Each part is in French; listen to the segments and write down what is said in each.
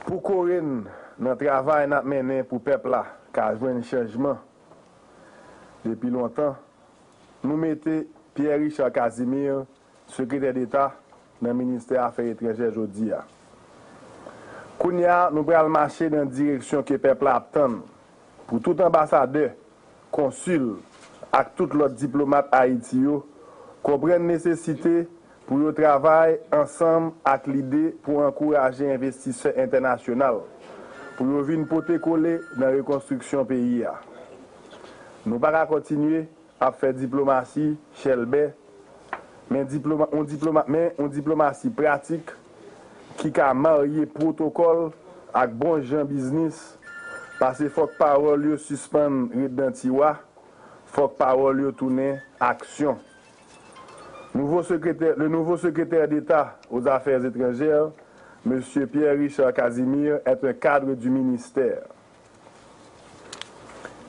Pour Corinne, notre travail n'a mené pour le peuple là, car joué un changement depuis longtemps. Nous mettons Pierre-Richard Casimir, secrétaire d'État dans le ministère des Affaires étrangères aujourd'hui. Kounia, nous allons marcher dans la direction que le peuple attend pour tout ambassadeur, consul et tout l'autre diplomate haïtien comprennent la nécessité pour le travail ensemble avec l'idée pour encourager les investisseurs internationaux pour venir porter coller dans la reconstruction du pays. Nous ne pouvons pas continuer à faire diplomatie chelbe, mais une diplomatie pratique qui a marié protocole avec bon gens business parce qu'il faut que parole suspendre redentiwa, faut que parole tourner action. Le nouveau secrétaire d'État aux Affaires étrangères, M. Pierre-Richard Casimir, est un cadre du ministère.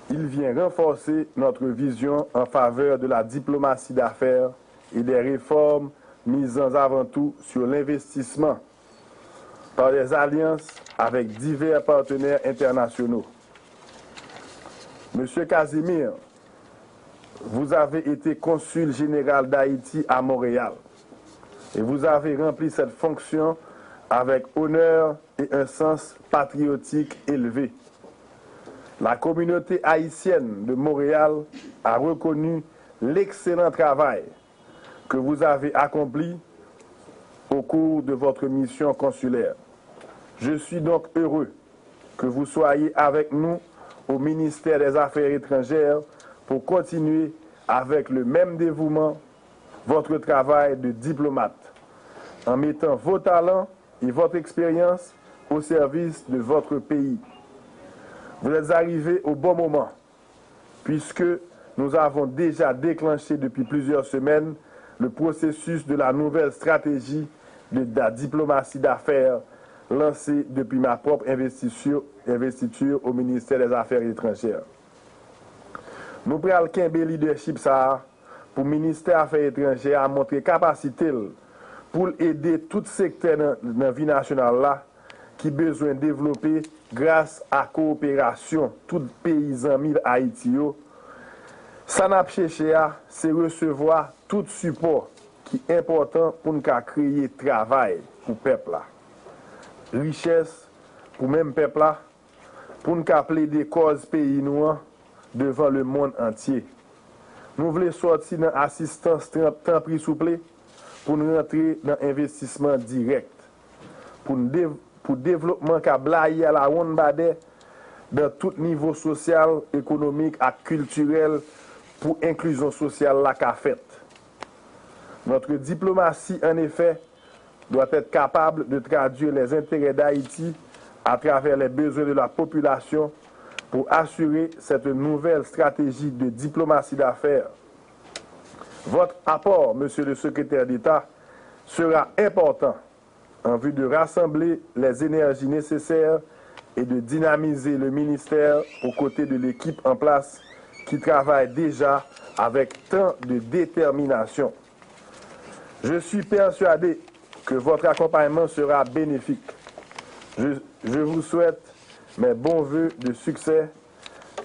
Il vient renforcer notre vision en faveur de la diplomatie d'affaires et des réformes mises avant tout sur l'investissement par des alliances avec divers partenaires internationaux. Monsieur Casimir, vous avez été consul général d'Haïti à Montréal et vous avez rempli cette fonction avec honneur et un sens patriotique élevé. La communauté haïtienne de Montréal a reconnu l'excellent travail que vous avez accompli au cours de votre mission consulaire. Je suis donc heureux que vous soyez avec nous au ministère des Affaires étrangères pour continuer avec le même dévouement votre travail de diplomate, en mettant vos talents et votre expérience au service de votre pays. Vous êtes arrivé au bon moment, puisque nous avons déjà déclenché depuis plusieurs semaines le processus de la nouvelle stratégie de la diplomatie d'affaires lancée depuis ma propre investiture au ministère des Affaires étrangères. Nous prenons le leadership pour le ministère des Affaires étrangères à montrer capacité pour aider tout secteur de la vie nationale là, qui a besoin de développer grâce à la coopération tout pays amis haïtiens. Ça n'a pas cherché à recevoir tout support qui est important pour nous créer travail pour le peuple là. Richesse pour le même peuple là, pour nous appeler des causes pays noirs devant le monde entier. Nous voulons sortir dans l'assistance temps pris souple pour nous rentrer dans l'investissement direct. Pour le développement qui a blaye à la ronde badé dans tout niveau social, économique et culturel pour l'inclusion sociale la qu'a faite. Notre diplomatie, en effet, doit être capable de traduire les intérêts d'Haïti à travers les besoins de la population pour assurer cette nouvelle stratégie de diplomatie d'affaires. Votre apport, Monsieur le Secrétaire d'État, sera important en vue de rassembler les énergies nécessaires et de dynamiser le ministère aux côtés de l'équipe en place qui travaille déjà avec tant de détermination. Je suis persuadé que votre accompagnement sera bénéfique. Je vous souhaite mes bons vœux de succès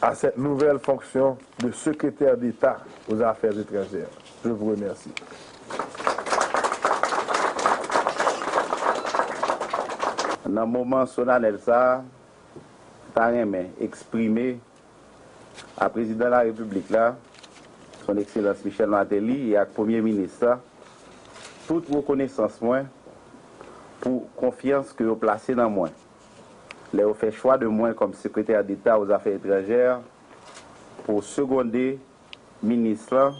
à cette nouvelle fonction de secrétaire d'État aux Affaires étrangères. Je vous remercie. Dans le moment solennel, ça a exprimé à la président de la République, là, son Excellence Michel Martelly, et à Premier ministre, toute reconnaissance moi pour confiance que vous placez dans moi. Vous fait choix de moi comme secrétaire d'État aux Affaires étrangères pour seconder ministre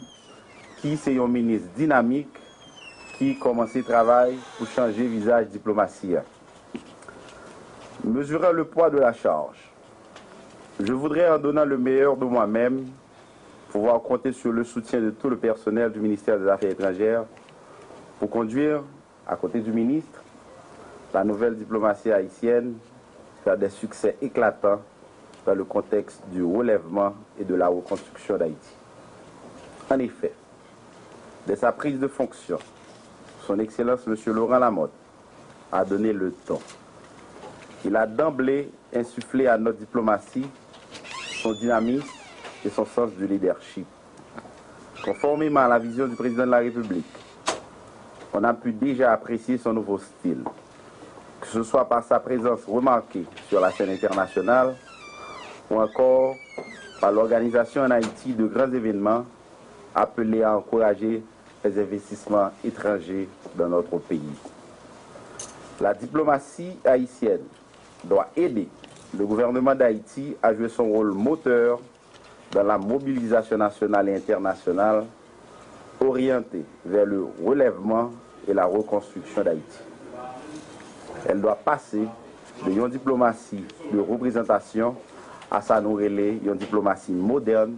qui est un ministre dynamique qui commence le travail pour changer le visage diplomatie. Mesurant le poids de la charge, je voudrais, en donnant le meilleur de moi-même, pouvoir compter sur le soutien de tout le personnel du ministère des Affaires étrangères pour conduire, à côté du ministre, la nouvelle diplomatie haïtienne vers des succès éclatants dans le contexte du relèvement et de la reconstruction d'Haïti. En effet, dès sa prise de fonction, son Excellence M. Laurent Lamotte a donné le ton. Il a d'emblée insufflé à notre diplomatie son dynamisme et son sens du leadership. Conformément à la vision du président de la République, on a pu déjà apprécier son nouveau style, que ce soit par sa présence remarquée sur la scène internationale ou encore par l'organisation en Haïti de grands événements appelés à encourager les investissements étrangers dans notre pays. La diplomatie haïtienne doit aider le gouvernement d'Haïti à jouer son rôle moteur dans la mobilisation nationale et internationale orientée vers le relèvement et la reconstruction d'Haïti. Elle doit passer de une diplomatie de représentation à sa nouvelle une diplomatie moderne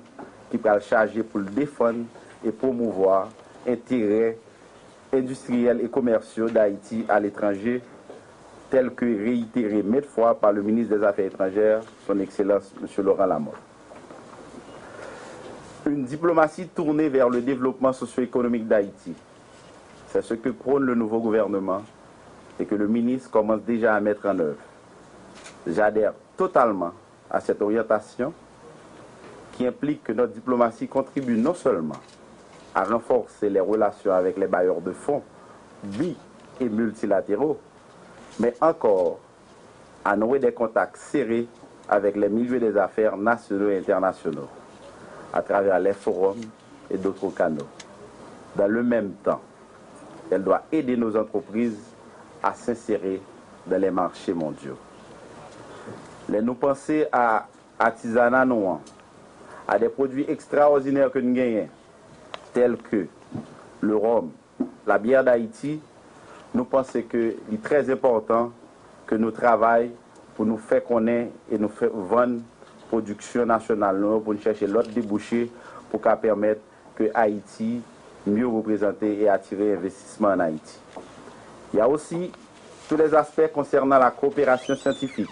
qui peut le charger pour le défendre et promouvoir intérêts industriels et commerciaux d'Haïti à l'étranger, tel que réitéré maintes fois par le ministre des Affaires étrangères, son Excellence M. Laurent Lamothe. Une diplomatie tournée vers le développement socio-économique d'Haïti. C'est ce que prône le nouveau gouvernement et que le ministre commence déjà à mettre en œuvre. J'adhère totalement à cette orientation qui implique que notre diplomatie contribue non seulement à renforcer les relations avec les bailleurs de fonds bi- et multilatéraux, mais encore à nouer des contacts serrés avec les milieux des affaires nationaux et internationaux, à travers les forums et d'autres canaux. Dans le même temps, elle doit aider nos entreprises à s'insérer dans les marchés mondiaux. Nous penser à artisanat noir, à des produits extraordinaires que nous gagnons, tels que le rhum, la bière d'Haïti. Nous pensons qu'il est très important que nous travaillions pour nous faire connaître et nous faire vendre production nationale, pour nous chercher l'autre débouché pour permettre que Haïti mieux représenter et attirer l'investissement en Haïti. Il y a aussi tous les aspects concernant la coopération scientifique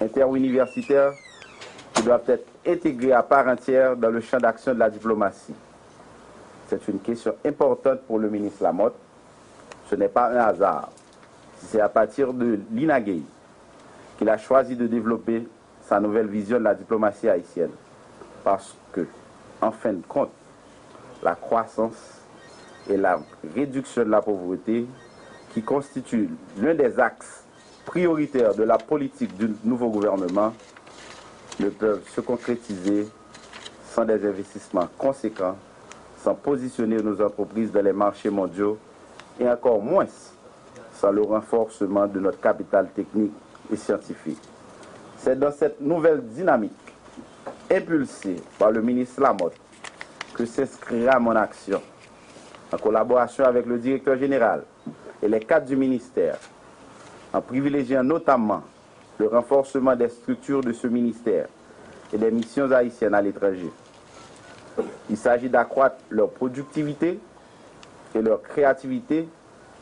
interuniversitaire qui doivent être intégrés à part entière dans le champ d'action de la diplomatie. C'est une question importante pour le ministre Lamothe. Ce n'est pas un hasard. C'est à partir de l'INAGEI qu'il a choisi de développer sa nouvelle vision de la diplomatie haïtienne. Parce que, en fin de compte, la croissance et la réduction de la pauvreté, qui constituent l'un des axes prioritaires de la politique du nouveau gouvernement, ne peuvent se concrétiser sans des investissements conséquents, sans positionner nos entreprises dans les marchés mondiaux et encore moins sans le renforcement de notre capital technique et scientifique. C'est dans cette nouvelle dynamique, impulsée par le ministre Lamothe, que s'inscrira mon action, en collaboration avec le directeur général et les cadres du ministère, en privilégiant notamment le renforcement des structures de ce ministère et des missions haïtiennes à l'étranger. Il s'agit d'accroître leur productivité et leur créativité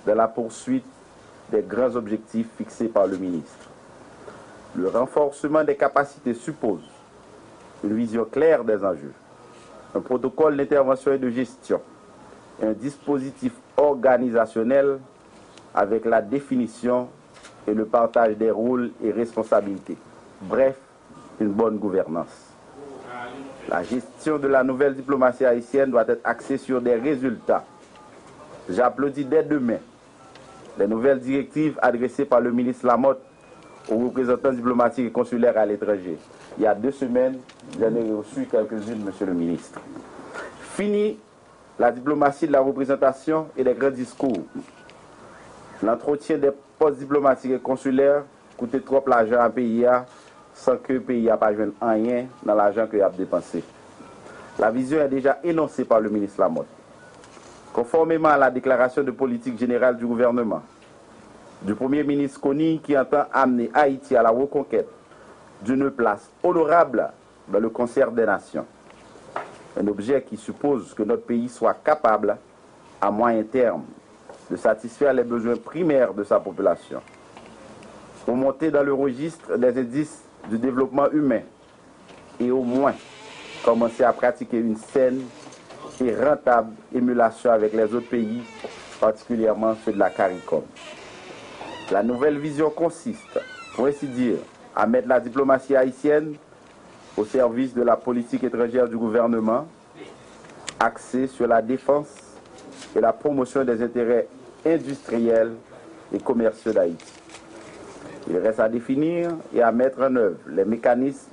dans la poursuite des grands objectifs fixés par le ministre. Le renforcement des capacités suppose une vision claire des enjeux, un protocole d'intervention et de gestion, un dispositif organisationnel avec la définition et le partage des rôles et responsabilités. Bref, une bonne gouvernance. La gestion de la nouvelle diplomatie haïtienne doit être axée sur des résultats. J'applaudis dès demain les nouvelles directives adressées par le ministre Lamothe aux représentants diplomatiques et consulaires à l'étranger. Il y a 2 semaines, j'en ai reçu quelques-unes, monsieur le ministre. Fini la diplomatie de la représentation et des grands discours. L'entretien des postes diplomatiques et consulaires coûtait trop l'argent à payer sans que le pays n'a pas joué rien dans l'argent qu'il a dépensé. La vision est déjà énoncée par le ministre Lamothe. Conformément à la déclaration de politique générale du gouvernement, du Premier ministre Kony qui entend amener Haïti à la reconquête d'une place honorable dans le concert des nations. Un objet qui suppose que notre pays soit capable, à moyen terme, de satisfaire les besoins primaires de sa population. Pour monter dans le registre des indices du développement humain et au moins commencer à pratiquer une saine et rentable émulation avec les autres pays, particulièrement ceux de la CARICOM. La nouvelle vision consiste pour ainsi dire, à mettre la diplomatie haïtienne au service de la politique étrangère du gouvernement, axée sur la défense et la promotion des intérêts industriels et commerciaux d'Haïti. Il reste à définir et à mettre en œuvre les mécanismes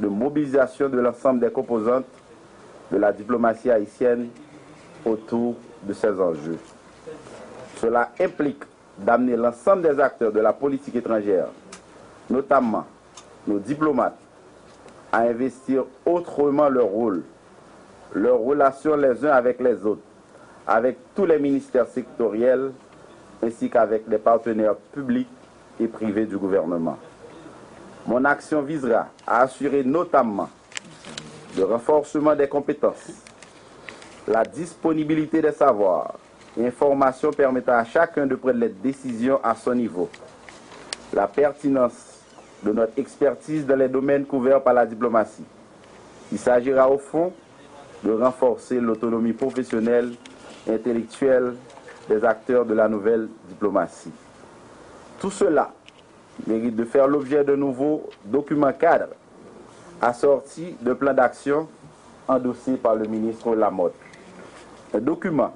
de mobilisation de l'ensemble des composantes de la diplomatie haïtienne autour de ces enjeux. Cela implique d'amener l'ensemble des acteurs de la politique étrangère, notamment nos diplomates, à investir autrement leur rôle, leurs relations les uns avec les autres, avec tous les ministères sectoriels, ainsi qu'avec les partenaires publics et privés du gouvernement. Mon action visera à assurer notamment le renforcement des compétences, la disponibilité des savoirs et informations permettant à chacun de prendre les décisions à son niveau, la pertinence de notre expertise dans les domaines couverts par la diplomatie. Il s'agira au fond de renforcer l'autonomie professionnelle et intellectuelle des acteurs de la nouvelle diplomatie. Tout cela mérite de faire l'objet de nouveaux documents cadres assortis de plans d'action endossés par le ministre Lamotte. Un document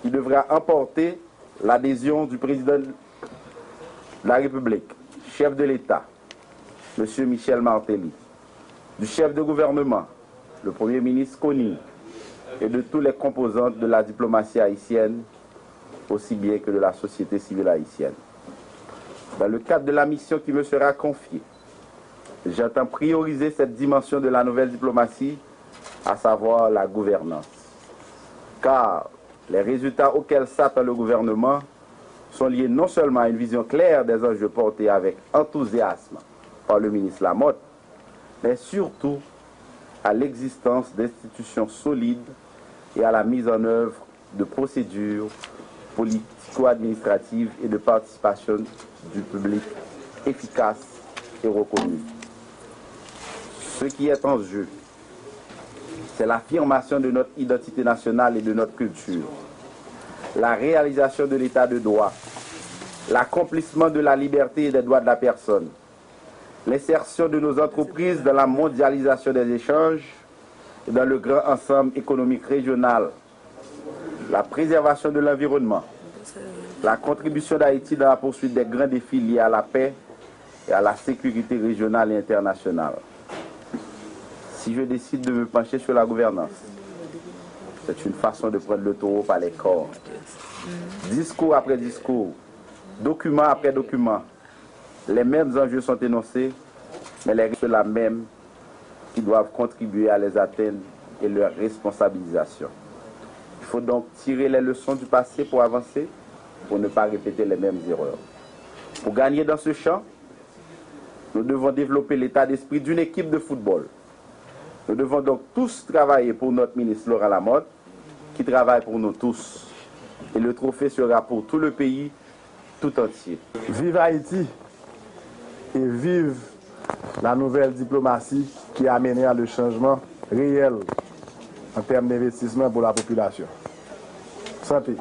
qui devra emporter l'adhésion du président de la République, chef de l'État, M. Michel Martelly, du chef de gouvernement, le Premier ministre Kony, et de tous les composantes de la diplomatie haïtienne, aussi bien que de la société civile haïtienne. Dans le cadre de la mission qui me sera confiée, j'entends prioriser cette dimension de la nouvelle diplomatie, à savoir la gouvernance. Car les résultats auxquels s'attend le gouvernement sont liés non seulement à une vision claire des enjeux portés avec enthousiasme par le ministre Lamotte, mais surtout à l'existence d'institutions solides et à la mise en œuvre de procédures politico-administratives et de participation du public efficaces et reconnues. Ce qui est en jeu, c'est l'affirmation de notre identité nationale et de notre culture, la réalisation de l'état de droit, l'accomplissement de la liberté et des droits de la personne, l'insertion de nos entreprises dans la mondialisation des échanges et dans le grand ensemble économique régional, la préservation de l'environnement, la contribution d'Haïti dans la poursuite des grands défis liés à la paix et à la sécurité régionale et internationale. Si je décide de me pencher sur la gouvernance, c'est une façon de prendre le taureau par les cornes. Discours après discours, document après document, les mêmes enjeux sont énoncés, mais les règles sont les mêmes qui doivent contribuer à les atteindre et leur responsabilisation. Il faut donc tirer les leçons du passé pour avancer, pour ne pas répéter les mêmes erreurs. Pour gagner dans ce champ, nous devons développer l'état d'esprit d'une équipe de football. Nous devons donc tous travailler pour notre ministre Laurent Lamotte, qui travaille pour nous tous. Et le trophée sera pour tout le pays, tout entier. Vive Haïti et vive la nouvelle diplomatie qui amènera le changement réel en termes d'investissement pour la population. Santé.